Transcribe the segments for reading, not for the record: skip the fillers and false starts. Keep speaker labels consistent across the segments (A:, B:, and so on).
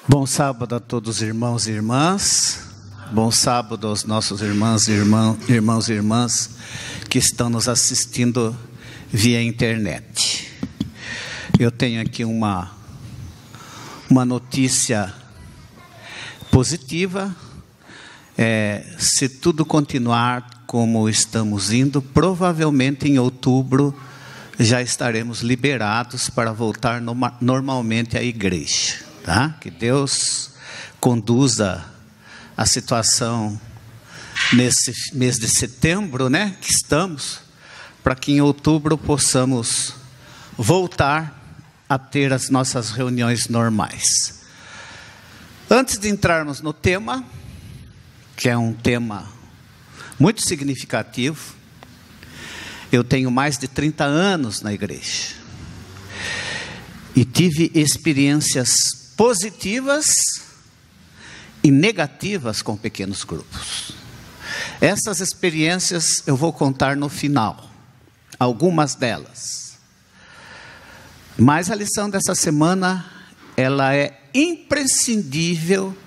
A: Bom sábado a todos os irmãos e irmãs. Bom sábado aos nossos irmãos e irmãs que estão nos assistindo via internet. Eu tenho aqui uma notícia positiva. Se tudo continuar como estamos indo, provavelmente em outubro já estaremos liberados para voltar normalmente à igreja. Tá? Que Deus conduza a situação nesse mês de setembro, né, que estamos, para que em outubro possamos voltar a ter as nossas reuniões normais. Antes de entrarmos no tema, que é um tema muito significativo, eu tenho mais de 30 anos na igreja e tive experiências positivas e negativas com pequenos grupos. Essas experiências eu vou contar no final, algumas delas. Mas a lição dessa semana, ela é imprescindível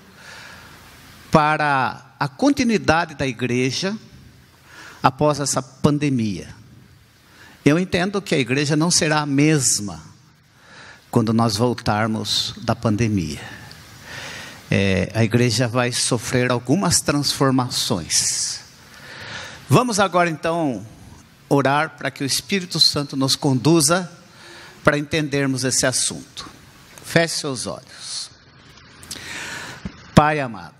A: para a continuidade da igreja após essa pandemia. Eu entendo que a igreja não será a mesma quando nós voltarmos da pandemia. A igreja vai sofrer algumas transformações. Vamos agora então orar para que o Espírito Santo nos conduza para entendermos esse assunto. Feche seus olhos. Pai amado,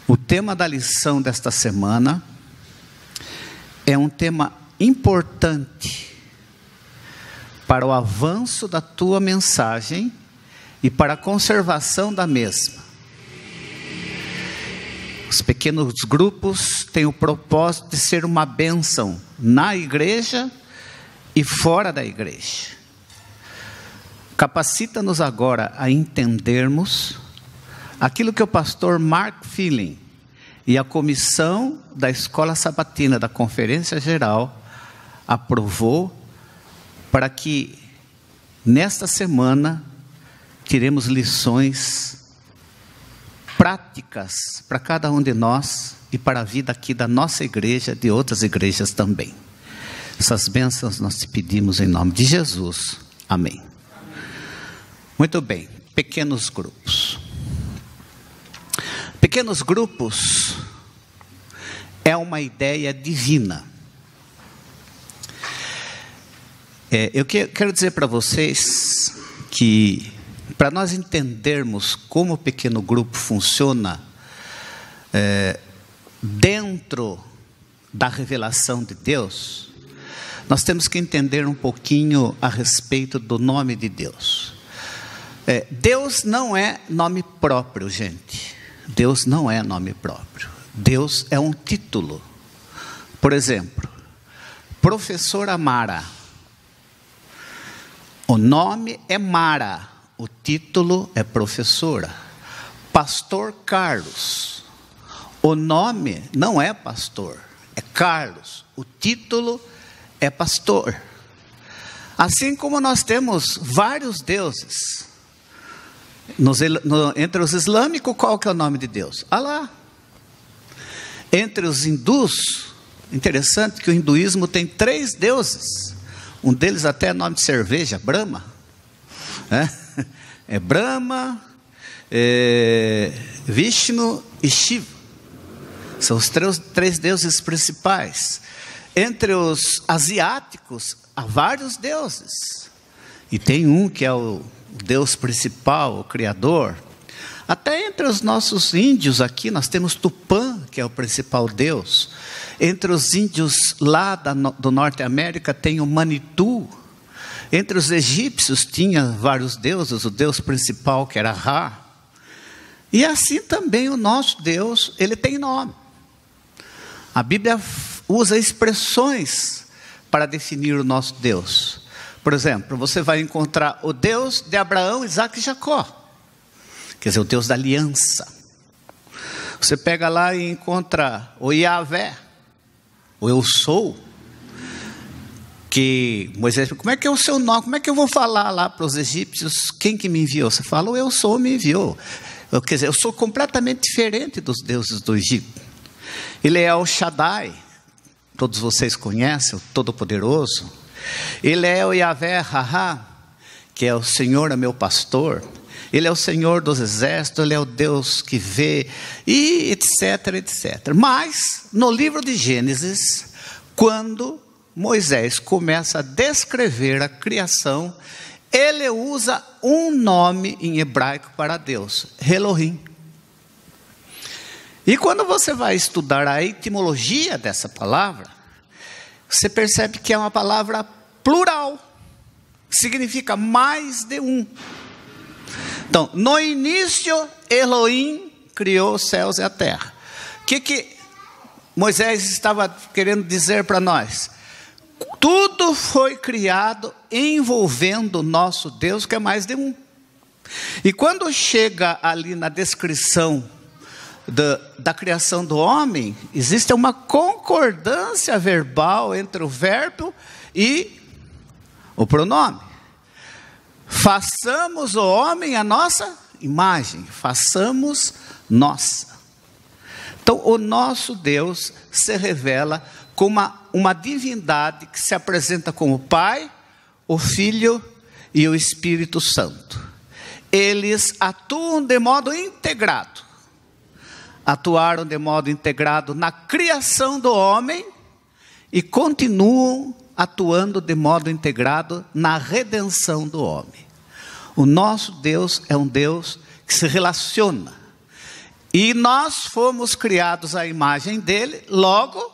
A: o tema da lição desta semana é um tema importante para o avanço da tua mensagem e para a conservação da mesma. Os pequenos grupos têm o propósito de ser uma bênção na igreja e fora da igreja. Capacita-nos agora a entendermos aquilo que o pastor Mark Feeling e a comissão da Escola Sabatina da Conferência Geral aprovou, para que nesta semana tiremos lições práticas para cada um de nós e para a vida aqui da nossa igreja, de outras igrejas também. Essas bênçãos nós te pedimos em nome de Jesus. Amém. Muito bem, pequenos grupos. Pequenos grupos é uma ideia divina. Eu quero dizer para vocês que, para nós entendermos como o pequeno grupo funciona, dentro da revelação de Deus, nós temos que entender um pouquinho a respeito do nome de Deus. Deus não é nome próprio, gente. Deus não é nome próprio. Deus é um título. Por exemplo, professora Mara. O nome é Mara, o título é professora. Pastor Carlos, o nome não é pastor, é Carlos, o título é pastor. Assim como nós temos vários deuses, entre os islâmicos, qual que é o nome de Deus? Alá. Entre os hindus, interessante que o hinduísmo tem 3 deuses. Um deles até é nome de cerveja, Brahma. É Brahma, Vishnu e Shiva. São os 3 deuses principais. Entre os asiáticos, há vários deuses. E tem um que é o Deus principal, o Criador. Até entre os nossos índios aqui, nós temos Tupã, que é o principal Deus. Entre os índios lá do Norte América, tem o Manitu. Entre os egípcios, tinha vários deuses, o Deus principal, que era Ra. E assim também o nosso Deus, ele tem nome. A Bíblia usa expressões para definir o nosso Deus. Por exemplo, você vai encontrar o Deus de Abraão, Isaque e Jacó, quer dizer, o Deus da aliança. Você pega lá e encontra o Yahvé, o Eu Sou, que Moisés, como é que é o seu nome? Como é que eu vou falar lá para os egípcios? Quem que me enviou? Você fala, o Eu Sou me enviou. Quer dizer, eu sou completamente diferente dos deuses do Egito. Ele é o Shaddai, todos vocês conhecem, o Todo-Poderoso. Ele é o Yahvé Rahá, que é o Senhor é meu pastor. Ele é o Senhor dos exércitos, Ele é o Deus que vê, e etc, etc. Mas, no livro de Gênesis, quando Moisés começa a descrever a criação, ele usa um nome em hebraico para Deus, Elohim. E quando você vai estudar a etimologia dessa palavra, você percebe que é uma palavra plural, significa mais de um. Então, no início, Elohim criou os céus e a terra. O que Moisés estava querendo dizer para nós? Tudo foi criado envolvendo o nosso Deus, que é mais de um. E quando chega ali na descrição da criação do homem, existe uma concordância verbal entre o verbo e o pronome. Façamos o homem a nossa imagem, façamos nossa. Então, o nosso Deus se revela como uma divindade que se apresenta como Pai, o Filho e o Espírito Santo. Eles atuam de modo integrado. Atuaram de modo integrado na criação do homem e continuam atuando de modo integrado na redenção do homem. O nosso Deus é um Deus que se relaciona. E nós fomos criados à imagem dele, logo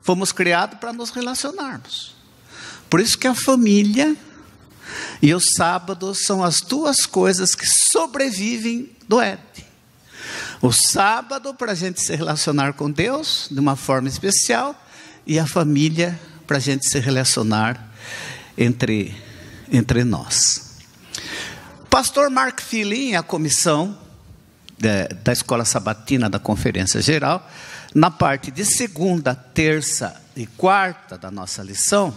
A: fomos criados para nos relacionarmos. Por isso que a família e o sábado são as duas coisas que sobrevivem do Éden. O sábado para a gente se relacionar com Deus de uma forma especial, e a família para a gente se relacionar entre nós. O pastor Mark Filin, a comissão da Escola Sabatina da Conferência Geral, na parte de segunda, terça e quarta da nossa lição,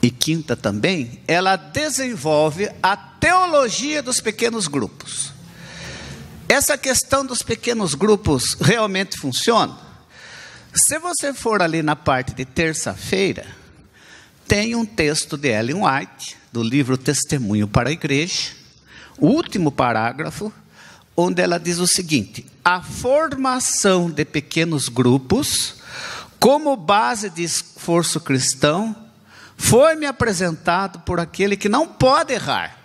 A: e quinta também, ela desenvolve a teologia dos pequenos grupos. Essa questão dos pequenos grupos realmente funciona? Se você for ali na parte de terça-feira, tem um texto de Ellen White, do livro Testemunho para a Igreja, o último parágrafo, onde ela diz o seguinte: a formação de pequenos grupos, como base de esforço cristão, foi-me apresentado por aquele que não pode errar.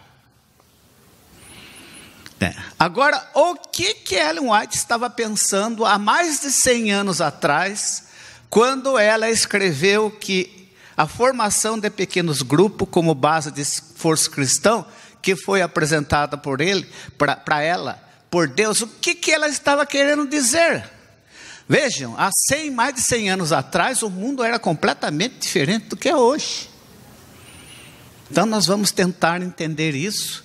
A: Agora, o que Ellen White estava pensando há mais de 100 anos atrás, quando ela escreveu que a formação de pequenos grupos como base de esforço cristão, que foi apresentada por ele, para ela, por Deus, o que ela estava querendo dizer? Vejam, há mais de 100 anos atrás, o mundo era completamente diferente do que é hoje. Então nós vamos tentar entender isso,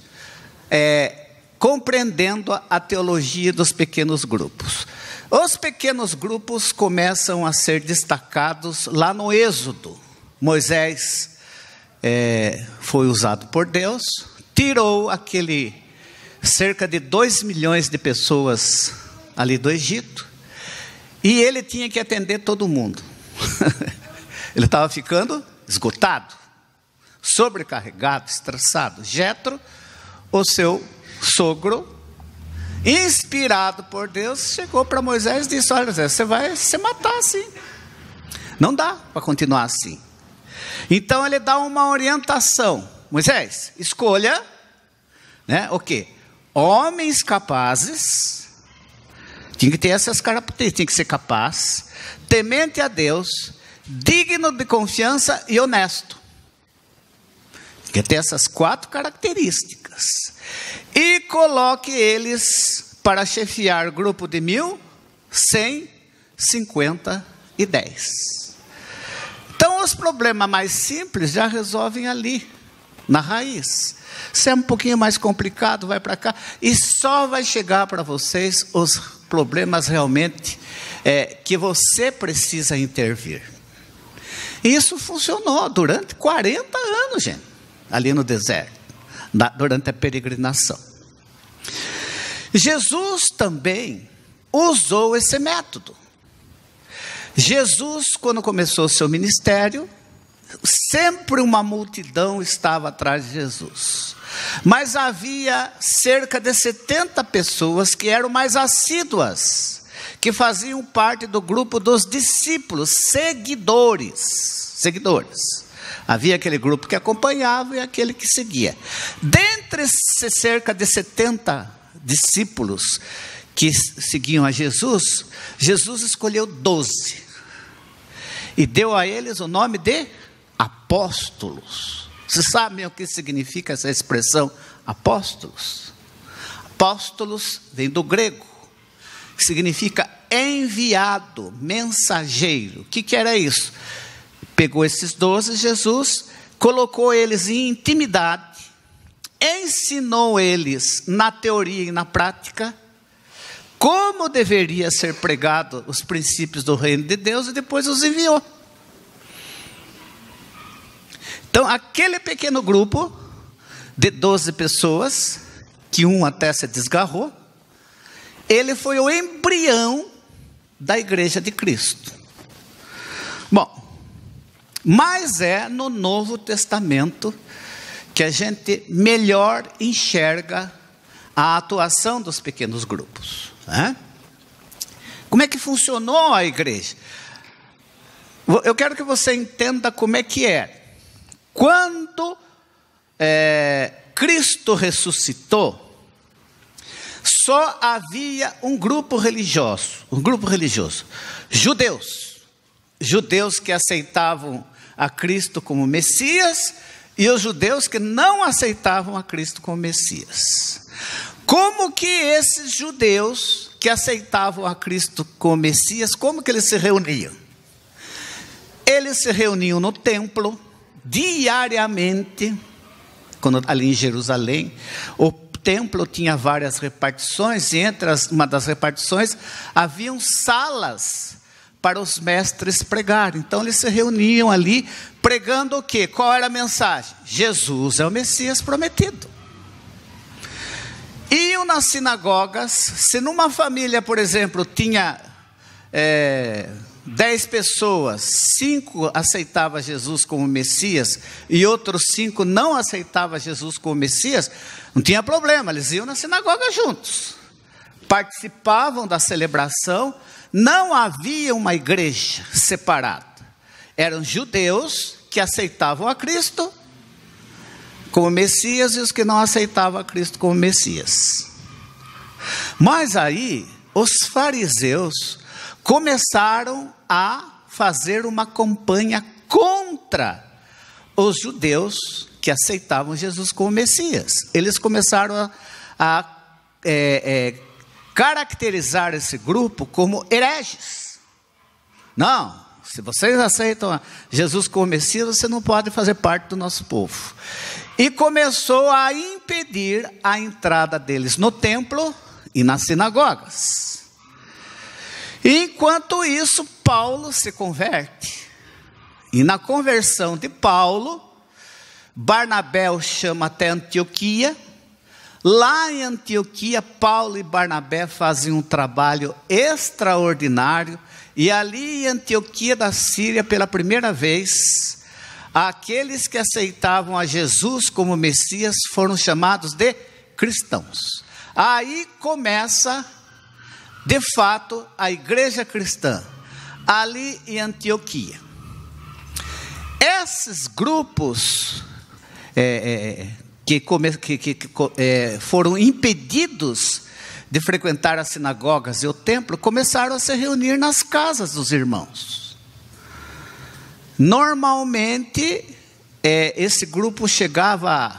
A: compreendendo a teologia dos pequenos grupos. Os pequenos grupos começam a ser destacados lá no Êxodo. Moisés foi usado por Deus, tirou cerca de 2 milhões de pessoas ali do Egito, e ele tinha que atender todo mundo. Ele estava ficando esgotado, sobrecarregado, estressado. Jetro, o seu sogro, inspirado por Deus, chegou para Moisés e disse: olha, Moisés, você vai se matar assim, não dá para continuar assim. Então ele dá uma orientação: Moisés, escolha, o quê? Homens capazes, tinha que ter essas características, tinha que ser capaz, temente a Deus, digno de confiança e honesto. Tinha que ter essas 4 características. E coloque eles para chefiar grupo de 1.000, 100, 50 e 10. Então os problemas mais simples já resolvem ali. na raiz. Se é um pouquinho mais complicado, vai para cá. E só vai chegar para vocês os problemas realmente que você precisa intervir. E isso funcionou durante 40 anos, gente, ali no deserto, durante a peregrinação. Jesus também usou esse método. Jesus, quando começou o seu ministério, sempre uma multidão estava atrás de Jesus. Mas havia cerca de 70 pessoas que eram mais assíduas, que faziam parte do grupo dos discípulos, seguidores. Havia aquele grupo que acompanhava e aquele que seguia. Dentre cerca de 70 discípulos que seguiam a Jesus, Jesus escolheu 12 e deu a eles o nome de apóstolos. Vocês sabem o que significa essa expressão apóstolos? Apóstolos vem do grego, que significa enviado, mensageiro. O que era isso? Pegou esses 12, Jesus colocou eles em intimidade, ensinou eles na teoria e na prática como deveria ser pregado os princípios do reino de Deus e depois os enviou. Então, aquele pequeno grupo de 12 pessoas, que um até se desgarrou, ele foi o embrião da igreja de Cristo. Bom, mas é no Novo Testamento que a gente melhor enxerga a atuação dos pequenos grupos. Como é que funcionou a igreja? Eu quero que você entenda como é que é. Quando Cristo ressuscitou, só havia um grupo religioso, judeus que aceitavam a Cristo como Messias, e os judeus que não aceitavam a Cristo como Messias. Como que esses judeus que aceitavam a Cristo como Messias, como que eles se reuniam? Eles se reuniam no templo, diariamente, ali em Jerusalém. O templo tinha várias repartições, e entre uma das repartições, haviam salas para os mestres pregarem. Então eles se reuniam ali, pregando o quê? Qual era a mensagem? Jesus é o Messias prometido. Iam nas sinagogas. Se numa família, por exemplo, tinha 10 pessoas, 5 aceitavam Jesus como Messias, e outros 5 não aceitavam Jesus como Messias, não tinha problema, eles iam na sinagoga juntos, participavam da celebração. Não havia uma igreja separada, eram judeus que aceitavam a Cristo como Messias e os que não aceitavam a Cristo como Messias. Mas aí os fariseus começaram a fazer uma campanha contra os judeus que aceitavam Jesus como Messias. Eles começaram a caracterizar esse grupo como hereges. Não, se vocês aceitam Jesus como Messias, você não pode fazer parte do nosso povo. E começou a impedir a entrada deles no templo e nas sinagogas. Enquanto isso, Paulo se converte. E na conversão de Paulo, Barnabé o chama até Antioquia. Lá em Antioquia, Paulo e Barnabé fazem um trabalho extraordinário. E ali em Antioquia da Síria, pela primeira vez, aqueles que aceitavam a Jesus como Messias foram chamados de cristãos. Aí começa, de fato, a igreja cristã, ali em Antioquia. Esses grupos que foram impedidos de frequentar as sinagogas e o templo, começaram a se reunir nas casas dos irmãos. Normalmente, esse grupo chegava a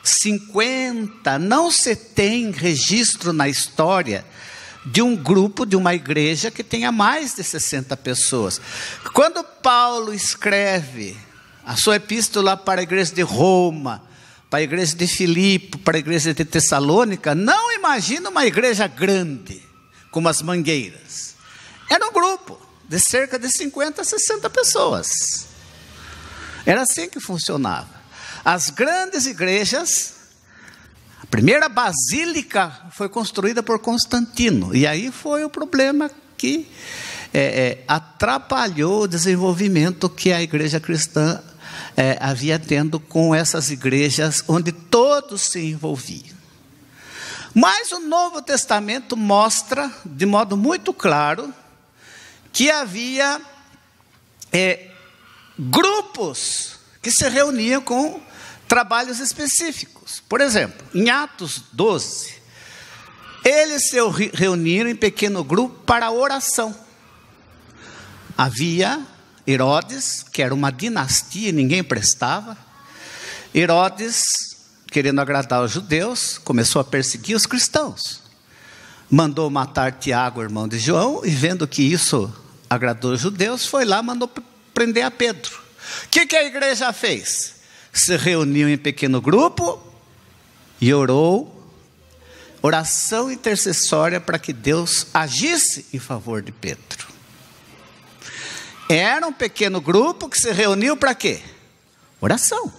A: 50, não se tem registro na história de um grupo, de uma igreja que tenha mais de 60 pessoas. Quando Paulo escreve a sua epístola para a igreja de Roma, para a igreja de Filipe, para a igreja de Tessalônica, não imagina uma igreja grande, como as Mangueiras. Era um grupo de cerca de 50, 60 pessoas. Era assim que funcionava. As grandes igrejas, a primeira basílica foi construída por Constantino, e aí foi o problema que atrapalhou o desenvolvimento que a igreja cristã havia tendo com essas igrejas onde todos se envolviam. Mas o Novo Testamento mostra de modo muito claro que havia grupos que se reuniam com trabalhos específicos. Por exemplo, em Atos 12, eles se reuniram em pequeno grupo para oração. Havia Herodes, que era uma dinastia e ninguém prestava. Herodes, querendo agradar os judeus, começou a perseguir os cristãos. Mandou matar Tiago, irmão de João, e vendo que isso agradou os judeus, foi lá e mandou prender a Pedro. O que a igreja fez? Se reuniu em pequeno grupo e orou, oração intercessória para que Deus agisse em favor de Pedro. Era um pequeno grupo que se reuniu para quê? Oração.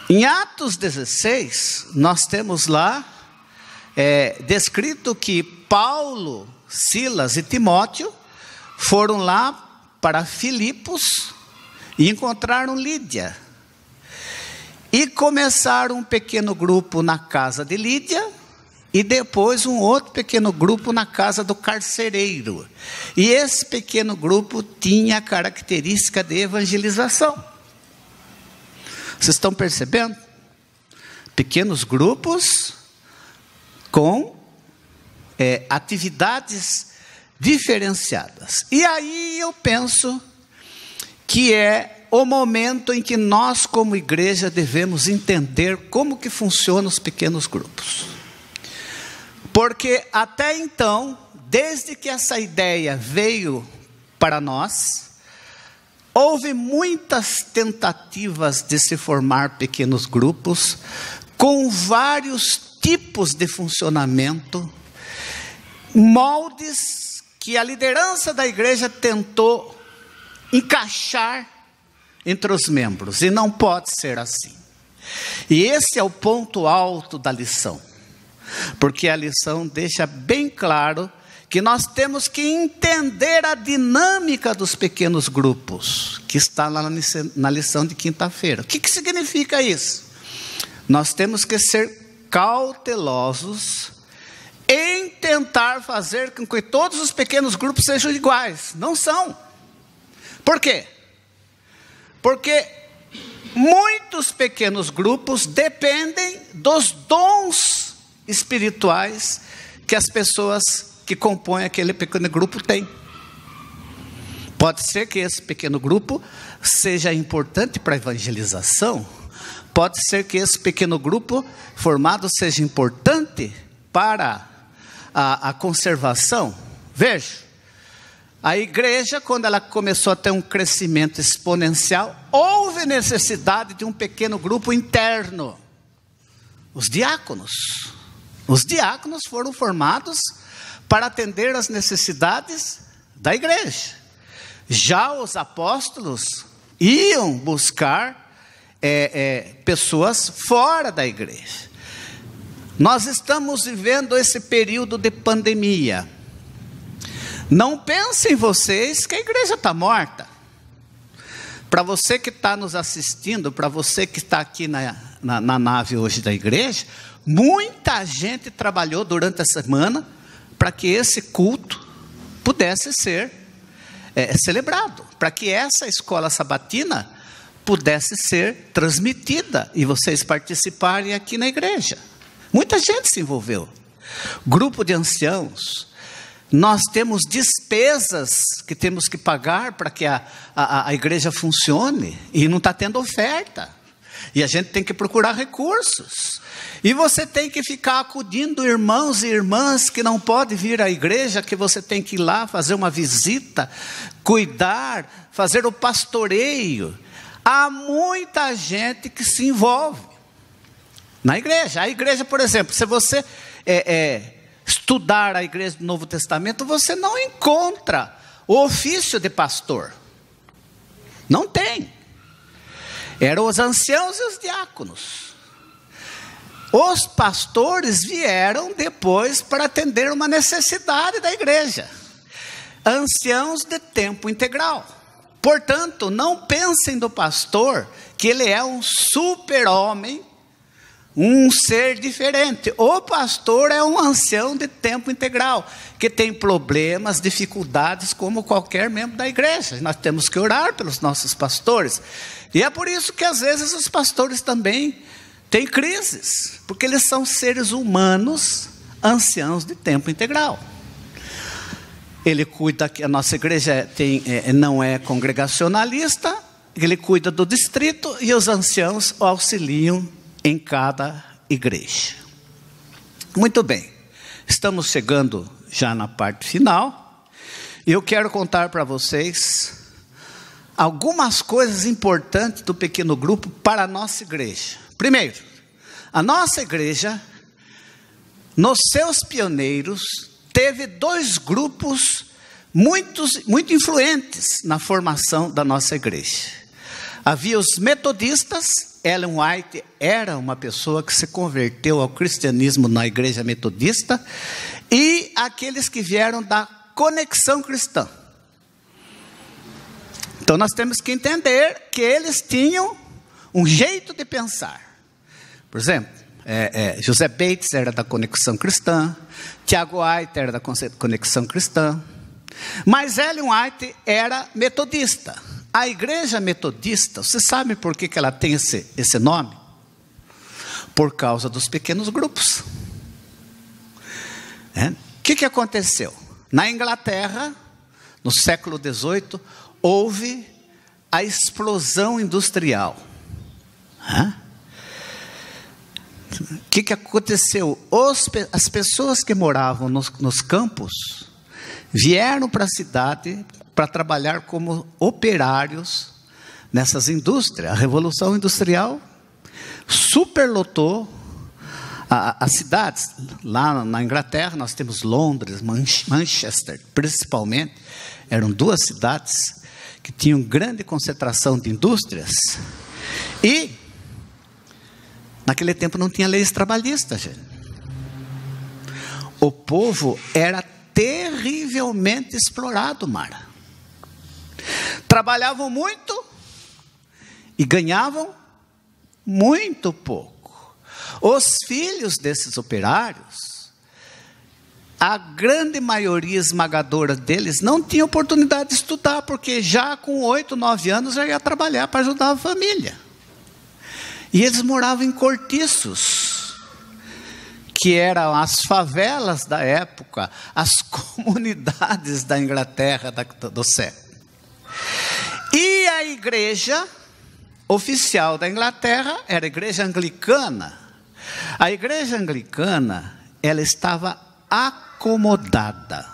A: Em Atos 16, nós temos lá descrito que Paulo, Silas e Timóteo foram lá para Filipos e encontraram Lídia. E começaram um pequeno grupo na casa de Lídia, e depois um outro pequeno grupo na casa do carcereiro. E esse pequeno grupo tinha a característica de evangelização. Vocês estão percebendo? Pequenos grupos com atividades diferenciadas. E aí eu penso que é o momento em que nós, como igreja, devemos entender como que funcionam os pequenos grupos. Porque até então, desde que essa ideia veio para nós, houve muitas tentativas de se formar pequenos grupos, com vários tipos de funcionamento, moldes que a liderança da igreja tentou encaixar entre os membros, e não pode ser assim. E esse é o ponto alto da lição, porque a lição deixa bem claro que nós temos que entender a dinâmica dos pequenos grupos, que está lá na lição de quinta-feira. O que significa isso? Nós temos que ser cautelosos em tentar fazer com que todos os pequenos grupos sejam iguais. Não são. Por quê? Porque muitos pequenos grupos dependem dos dons espirituais que as pessoas que compõem aquele pequeno grupo têm. Pode ser que esse pequeno grupo seja importante para a evangelização. Pode ser que esse pequeno grupo formado seja importante para a conservação. Veja, a igreja, quando ela começou a ter um crescimento exponencial, houve necessidade de um pequeno grupo interno. Os diáconos. Os diáconos foram formados para atender às necessidades da igreja. Já os apóstolos iam buscar pessoas fora da igreja. Nós estamos vivendo esse período de pandemia. Não pensem vocês que a igreja está morta. Para você que está nos assistindo, para você que está aqui na nave hoje da igreja, muita gente trabalhou durante a semana para que esse culto pudesse ser celebrado, para que essa escola sabatina pudesse ser transmitida e vocês participarem aqui na igreja. Muita gente se envolveu. Grupo de anciãos. Nós temos despesas que temos que pagar para que a igreja funcione, e não está tendo oferta, e a gente tem que procurar recursos, e você tem que ficar acudindo irmãos e irmãs que não podem vir à igreja, que você tem que ir lá fazer uma visita, cuidar, fazer o pastoreio. há muita gente que se envolve na igreja. A igreja, por exemplo, se você estudar a igreja do Novo Testamento, você não encontra o ofício de pastor. Não tem. Eram os anciãos e os diáconos. Os pastores vieram depois para atender uma necessidade da igreja. Anciãos de tempo integral. Portanto, não pensem do pastor que ele é um super-homem, um ser diferente. O pastor é um ancião de tempo integral, que tem problemas, dificuldades, como qualquer membro da igreja. Nós temos que orar pelos nossos pastores. E é por isso que às vezes os pastores também têm crises, porque eles são seres humanos, anciãos de tempo integral. Ele cuida, que a nossa igreja não é congregacionalista, ele cuida do distrito e os anciãos o auxiliam em cada igreja. Muito bem, estamos chegando já na parte final, e eu quero contar para vocês algumas coisas importantes do pequeno grupo para a nossa igreja. Primeiro, a nossa igreja, nos seus pioneiros, teve 2 grupos muito influentes na formação da nossa igreja. Havia os metodistas. Ellen White era uma pessoa que se converteu ao cristianismo na igreja metodista, e aqueles que vieram da Conexão Cristã. Então nós temos que entender que eles tinham um jeito de pensar. Por exemplo, José Bates era da Conexão Cristã, Tiago White era da Conexão Cristã, mas Ellen White era metodista. A igreja metodista, você sabe por que ela tem esse nome? Por causa dos pequenos grupos. O que aconteceu? Na Inglaterra, no século XVIII, houve a explosão industrial. O que aconteceu? As pessoas que moravam nos campos vieram para a cidade para trabalhar como operários nessas indústrias. A Revolução Industrial superlotou as cidades. Lá na Inglaterra nós temos Londres, Manchester, principalmente. Eram 2 cidades que tinham grande concentração de indústrias. E naquele tempo não tinha leis trabalhistas, gente. O povo era terrivelmente explorado, Mara. Trabalhavam muito e ganhavam muito pouco. Os filhos desses operários, a grande maioria esmagadora deles não tinha oportunidade de estudar, porque já com 8, 9 anos já ia trabalhar para ajudar a família. E eles moravam em cortiços, que eram as favelas da época, as comunidades da Inglaterra do século. E a igreja oficial da Inglaterra era a igreja anglicana. A igreja anglicana, ela estava acomodada.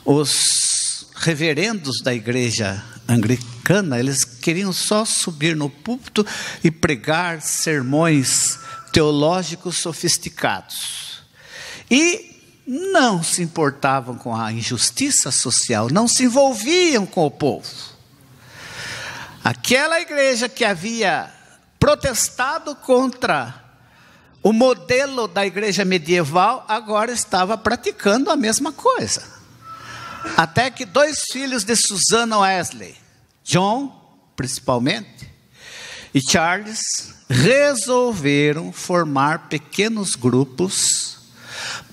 A: Os reverendos da igreja anglicana, eles queriam só subir no púlpito e pregar sermões teológicos sofisticados. E não se importavam com a injustiça social, não se envolviam com o povo. Aquela igreja que havia protestado contra o modelo da igreja medieval, agora estava praticando a mesma coisa. Até que 2 filhos de Susana Wesley, John, principalmente, e Charles, resolveram formar pequenos grupos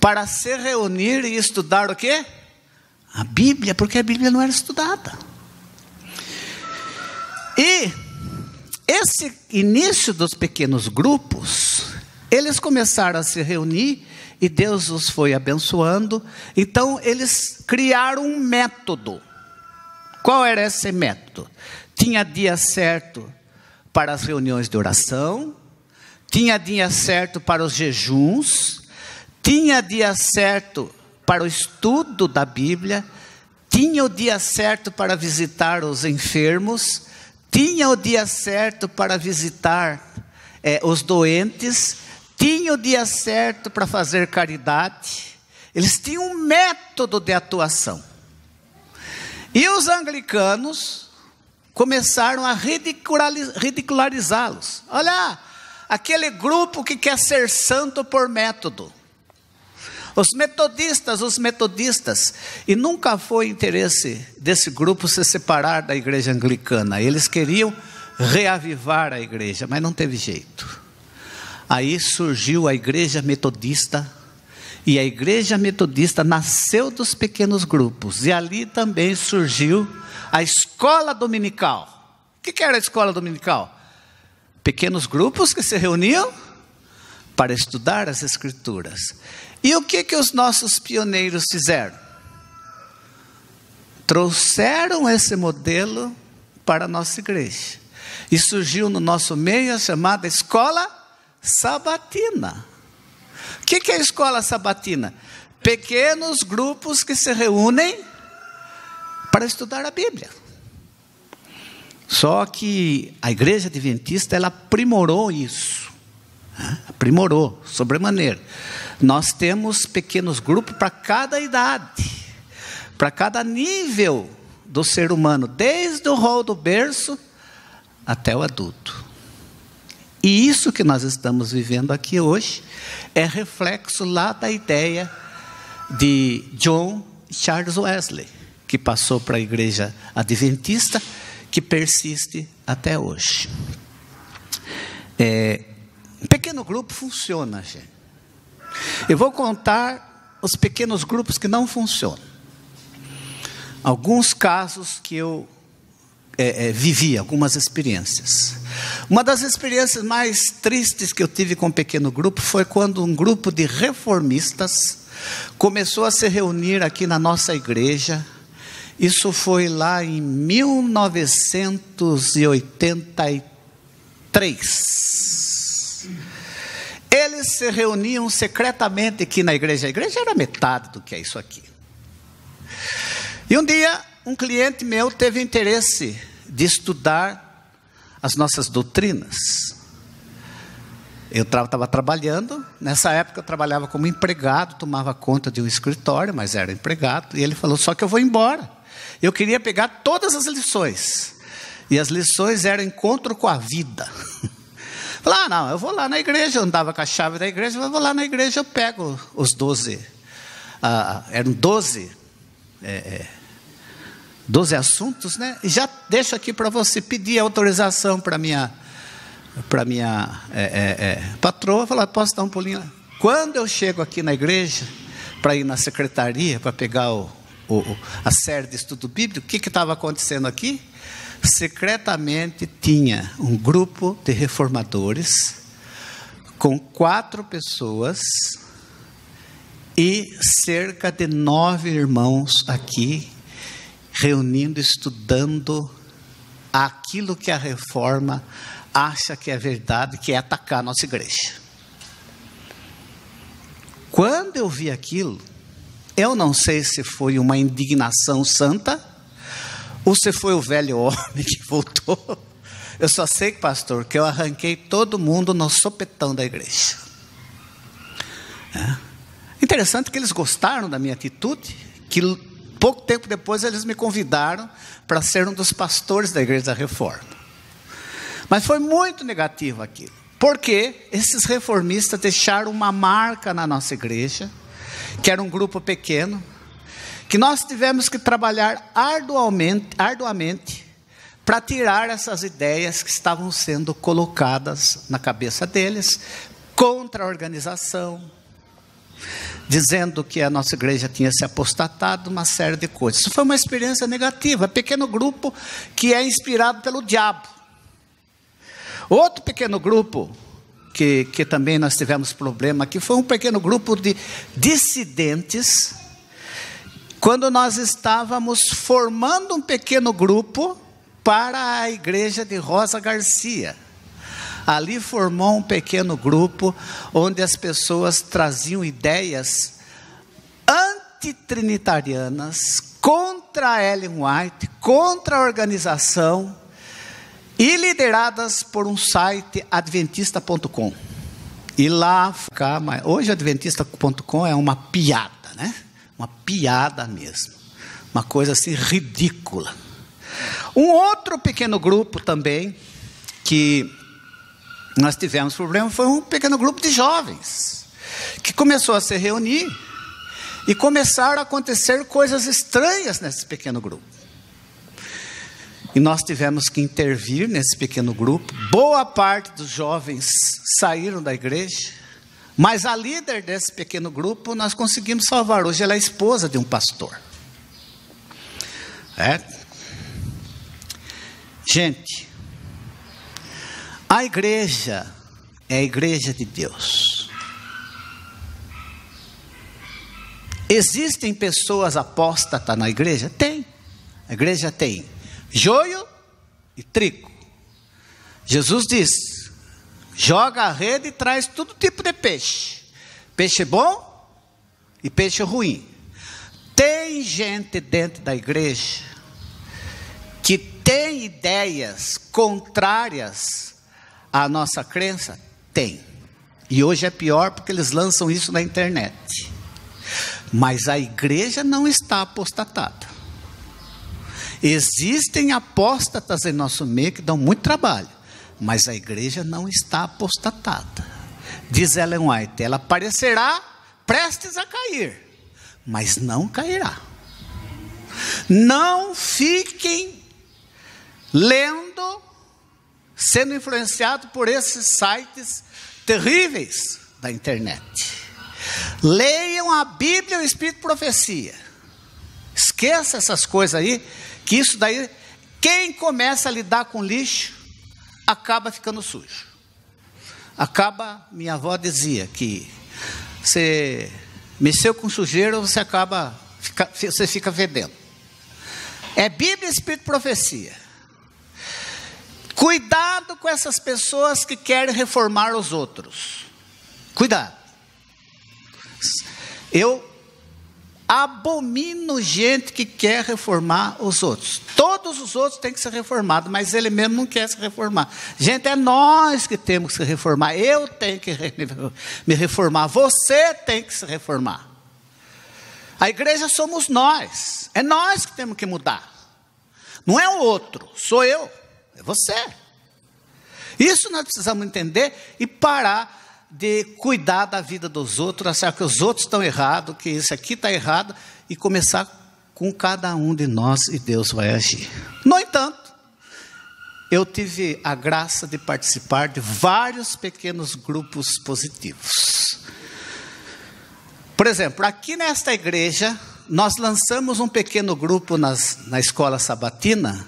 A: para se reunir e estudar o quê? A Bíblia, porque a Bíblia não era estudada. E esse início dos pequenos grupos, eles começaram a se reunir e Deus os foi abençoando. Então eles criaram um método. Qual era esse método? Tinha dia certo para as reuniões de oração, tinha dia certo para os jejuns, tinha dia certo para o estudo da Bíblia, tinha o dia certo para visitar os enfermos, tinha o dia certo para visitar os doentes, tinha o dia certo para fazer caridade. Eles tinham um método de atuação. E os anglicanos começaram a ridicularizá-los. Olha, aquele grupo que quer ser santo por método. Os metodistas. E nunca foi interesse desse grupo se separar da igreja anglicana. Eles queriam reavivar a igreja, mas não teve jeito. Aí surgiu a igreja metodista. E a igreja metodista nasceu dos pequenos grupos. E ali também surgiu a escola dominical. O que era a escola dominical? Pequenos grupos que se reuniam para estudar as escrituras. E o que os nossos pioneiros fizeram? Trouxeram esse modelo para a nossa igreja. E surgiu no nosso meio a chamada escola sabatina. O que é a escola sabatina? Pequenos grupos que se reúnem para estudar a Bíblia. Só que a igreja adventista, ela aprimorou isso. Aprimorou, sobremaneira. Nós temos pequenos grupos para cada idade, para cada nível do ser humano, desde o rol do berço até o adulto. E isso que nós estamos vivendo aqui hoje é reflexo lá da ideia de John Charles Wesley, que passou para a igreja adventista, que persiste até hoje. Pequeno grupo funciona, gente. Eu vou contar os pequenos grupos que não funcionam. Alguns casos que eu vivi, algumas experiências. Uma das experiências mais tristes que eu tive com um pequeno grupo foi quando um grupo de reformistas começou a se reunir aqui na nossa igreja. Isso foi lá em 1983. Eles se reuniam secretamente aqui na igreja. A igreja era metade do que é isso aqui. E um dia, um cliente meu teve interesse de estudar as nossas doutrinas. Eu estava trabalhando, nessa época eu trabalhava como empregado, tomava conta de um escritório, mas era empregado. E ele falou, só que eu vou embora. Eu queria pegar todas as lições. E as lições eram encontro com a vida. Falei, não, eu vou lá na igreja, eu andava com a chave da igreja, eu vou lá na igreja, eu pego os 12. Eram 12 assuntos, né? E já deixo aqui para você pedir autorização para minha patroa, falar, posso dar um pulinho lá? Quando eu chego aqui na igreja, para ir na secretaria, para pegar a série de estudo bíblico, o que estava acontecendo aqui? Secretamente tinha um grupo de reformadores, com 4 pessoas, e cerca de 9 irmãos aqui, reunindo, estudando aquilo que a reforma acha que é verdade, que é atacar a nossa igreja. Quando eu vi aquilo, eu não sei se foi uma indignação santa, ou se foi o velho homem que voltou. Eu só sei, pastor, que eu arranquei todo mundo no sopetão da igreja. Interessante que eles gostaram da minha atitude, que pouco tempo depois eles me convidaram para ser um dos pastores da Igreja da Reforma. Mas foi muito negativo aquilo, porque esses reformistas deixaram uma marca na nossa igreja, que era um grupo pequeno, que nós tivemos que trabalhar arduamente para tirar essas ideias que estavam sendo colocadas na cabeça deles, contra a organização, dizendo que a nossa igreja tinha se apostatado, uma série de coisas. Isso foi uma experiência negativa, pequeno grupo que é inspirado pelo diabo. Outro pequeno grupo, que também nós tivemos problema aqui, foi um pequeno grupo de dissidentes, quando nós estávamos formando um pequeno grupo para a igreja de Rosa Garcia. Ali formou um pequeno grupo, onde as pessoas traziam ideias antitrinitarianas, contra a Ellen White, contra a organização, e lideradas por um site adventista.com. E lá, hoje adventista.com é uma piada, né? Uma piada mesmo. Uma coisa assim ridícula. Um outro pequeno grupo também, que nós tivemos problema, foi um pequeno grupo de jovens, que começou a se reunir, e começaram a acontecer coisas estranhas nesse pequeno grupo. E nós tivemos que intervir nesse pequeno grupo. Boa parte dos jovens saíram da igreja, mas a líder desse pequeno grupo nós conseguimos salvar. Hoje ela é esposa de um pastor. Gente, a igreja é a igreja de Deus. Existem pessoas apóstatas na igreja? Tem. A igreja tem joio e trigo. Jesus diz: joga a rede e traz todo tipo de peixe. Peixe bom e peixe ruim. Tem gente dentro da igreja que tem ideias contrárias à nossa crença? Tem. E hoje é pior porque eles lançam isso na internet. Mas a igreja não está apostatada. Existem apóstatas em nosso meio que dão muito trabalho, mas a igreja não está apostatada. Diz Ellen White: ela parecerá prestes a cair, mas não cairá. Não fiquem lendo, sendo influenciado por esses sites terríveis da internet. Leiam a Bíblia e o Espírito de Profecia. Esqueça essas coisas aí, que isso daí, quem começa a lidar com lixo, acaba ficando sujo. Minha avó dizia que você mexeu com sujeira, você fica fedendo. É Bíblia e Espírito de Profecia. Cuidado com essas pessoas que querem reformar os outros. Cuidado. Eu abomino gente que quer reformar os outros. Todos os outros têm que ser reformados, mas ele mesmo não quer se reformar. Gente, é nós que temos que se reformar. Eu tenho que me reformar. Você tem que se reformar. A igreja somos nós. É nós que temos que mudar. Não é o outro, sou eu, é você. Isso nós precisamos entender e parar de cuidar da vida dos outros, achar que os outros estão errados, que isso aqui está errado, e começar com cada um de nós, e Deus vai agir. No entanto, eu tive a graça de participar de vários pequenos grupos positivos. Por exemplo, aqui nesta igreja, nós lançamos um pequeno grupo na escola sabatina.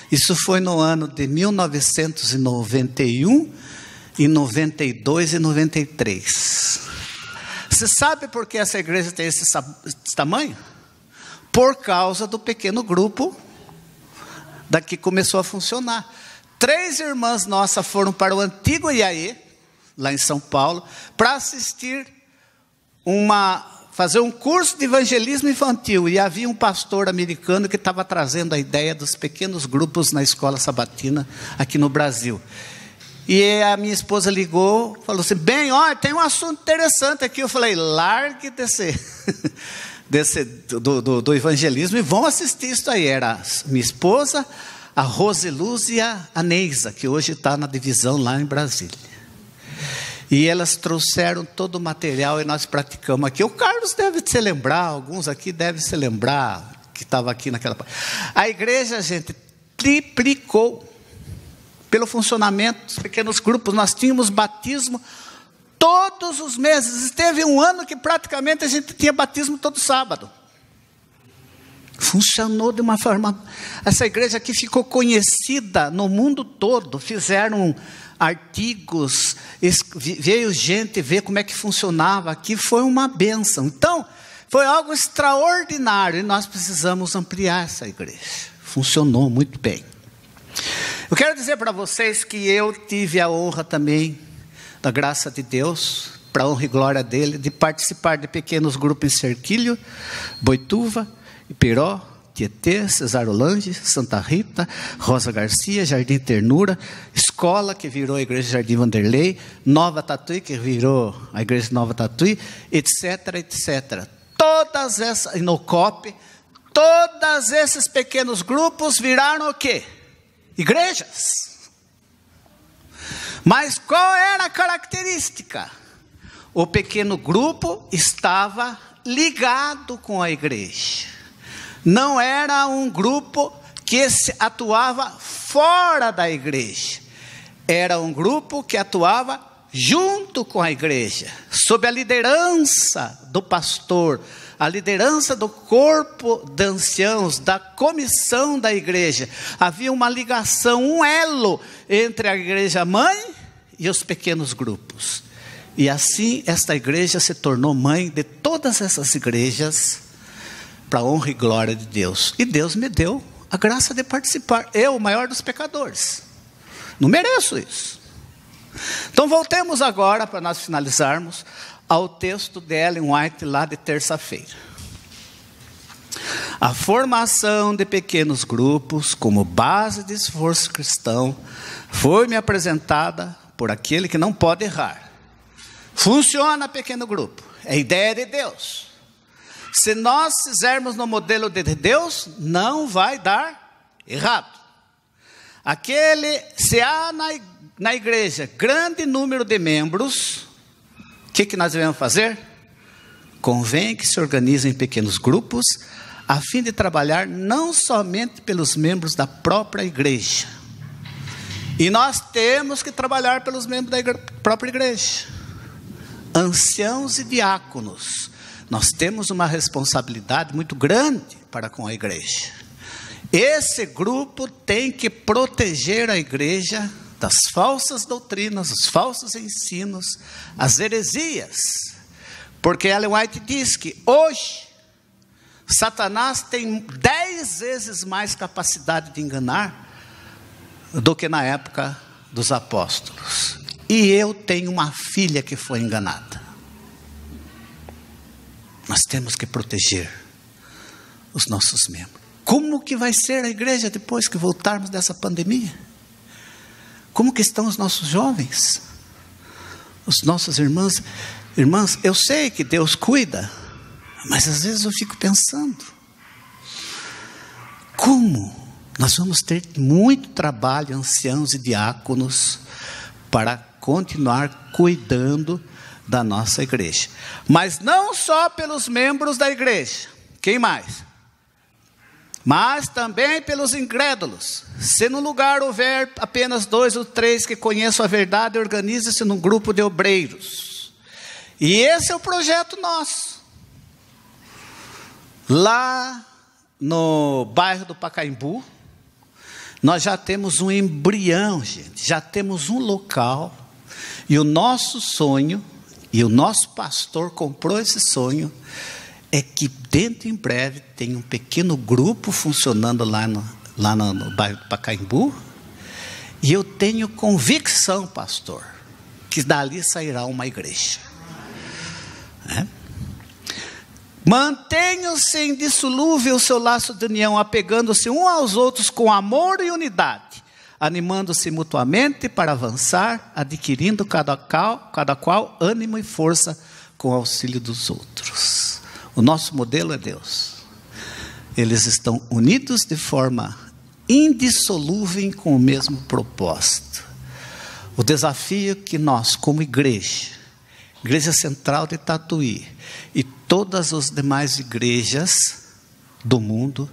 A: Isso foi no ano de 1991, e 92 e 93. Você sabe por que essa igreja tem esse tamanho? Por causa do pequeno grupo daqui começou a funcionar. 3 irmãs nossas foram para o antigo IAE, lá em São Paulo, para fazer um curso de evangelismo infantil, e havia um pastor americano que estava trazendo a ideia dos pequenos grupos na escola sabatina aqui no Brasil. E a minha esposa ligou, falou assim: bem, olha, tem um assunto interessante aqui. Eu falei: largue do evangelismo e vão assistir isso aí. Era minha esposa, a Roseluz e a Neisa, que hoje está na divisão lá em Brasília. E elas trouxeram todo o material e nós praticamos aqui. O Carlos deve se lembrar, alguns aqui devem se lembrar, que estava aqui naquela parte. A igreja, gente, triplicou. Pelo funcionamento dos pequenos grupos, nós tínhamos batismo todos os meses. Teve um ano que praticamente a gente tinha batismo todo sábado. Funcionou de uma forma... Essa igreja aqui ficou conhecida no mundo todo. Fizeram artigos, veio gente ver como é que funcionava aqui. Foi uma bênção. Então, foi algo extraordinário e nós precisamos ampliar essa igreja. Funcionou muito bem. Eu quero dizer para vocês que eu tive a honra também, da graça de Deus, para a honra e glória dele, de participar de pequenos grupos em Cerquilho, Boituva, Ipiró, Tietê, Cesar Holange, Santa Rita, Rosa Garcia, Jardim Ternura, Escola, que virou a Igreja Jardim Vanderlei, Nova Tatuí, que virou a Igreja Nova Tatuí, etc, etc. Todas essas, Inocop, todos esses pequenos grupos viraram o quê? Igrejas. Mas qual era a característica? O pequeno grupo estava ligado com a igreja. Não era um grupo que atuava fora da igreja. Era um grupo que atuava junto com a igreja, sob a liderança do pastor, a liderança do corpo de anciãos, da comissão da igreja. Havia uma ligação, um elo entre a igreja mãe e os pequenos grupos. E assim esta igreja se tornou mãe de todas essas igrejas, para a honra e glória de Deus. E Deus me deu a graça de participar. Eu, o maior dos pecadores, não mereço isso. Então voltemos agora, para nós finalizarmos, ao texto de Ellen White, lá de terça-feira. A formação de pequenos grupos, como base de esforço cristão, foi-me apresentada por aquele que não pode errar. Funciona pequeno grupo, é ideia de Deus. Se nós fizermos no modelo de Deus, não vai dar errado. Se há na igreja grande número de membros, o que nós devemos fazer? Convém que se organizem pequenos grupos, a fim de trabalhar não somente pelos membros da própria igreja. E nós temos que trabalhar pelos membros da própria igreja. Anciãos e diáconos. Nós temos uma responsabilidade muito grande para com a igreja. Esse grupo tem que proteger a igreja das falsas doutrinas, os falsos ensinos, as heresias. Porque Ellen White diz que hoje, Satanás tem 10 vezes mais capacidade de enganar do que na época dos apóstolos. E eu tenho uma filha que foi enganada. Nós temos que proteger os nossos membros. Como que vai ser a igreja depois que voltarmos dessa pandemia? Como que estão os nossos jovens? Os nossos irmãos? Irmãs, eu sei que Deus cuida, mas às vezes eu fico pensando, como nós vamos ter muito trabalho, anciãos e diáconos, para continuar cuidando da nossa igreja. Mas não só pelos membros da igreja. Quem mais? Mas também pelos incrédulos. Se no lugar houver apenas 2 ou 3 que conheçam a verdade, organize-se num grupo de obreiros. E esse é o projeto nosso. Lá no bairro do Pacaembu, nós já temos um embrião, gente. Já temos um local. E o nosso sonho, e o nosso pastor comprou esse sonho, é que dentro em breve tem um pequeno grupo funcionando lá no bairro do Pacaembu. E eu tenho convicção, pastor, que dali sairá uma igreja. Mantenham-se indissolúvel o seu laço de união, apegando-se uns aos outros com amor e unidade, animando-se mutuamente para avançar, adquirindo cada qual ânimo e força com o auxílio dos outros. O nosso modelo é Deus. Eles estão unidos de forma indissolúvel com o mesmo propósito. O desafio que nós, como igreja central de Tatuí e todas as demais igrejas do mundo,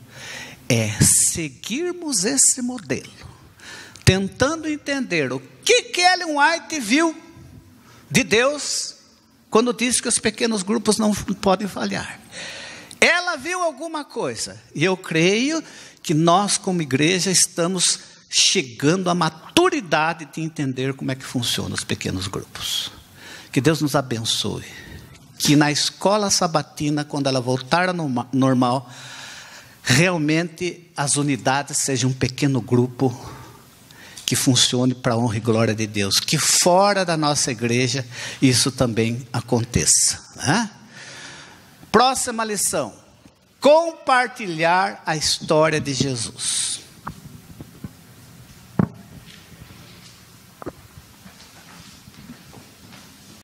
A: é seguirmos esse modelo, tentando entender o que Ellen White viu de Deus quando disse que os pequenos grupos não podem falhar. Ela viu alguma coisa, e eu creio que nós como igreja estamos chegando à maturidade de entender como é que funcionam os pequenos grupos. Que Deus nos abençoe, que na escola sabatina, quando ela voltar ao normal, realmente as unidades sejam um pequeno grupo que funcione para a honra e glória de Deus, que fora da nossa igreja isso também aconteça. Próxima lição: compartilhar a história de Jesus.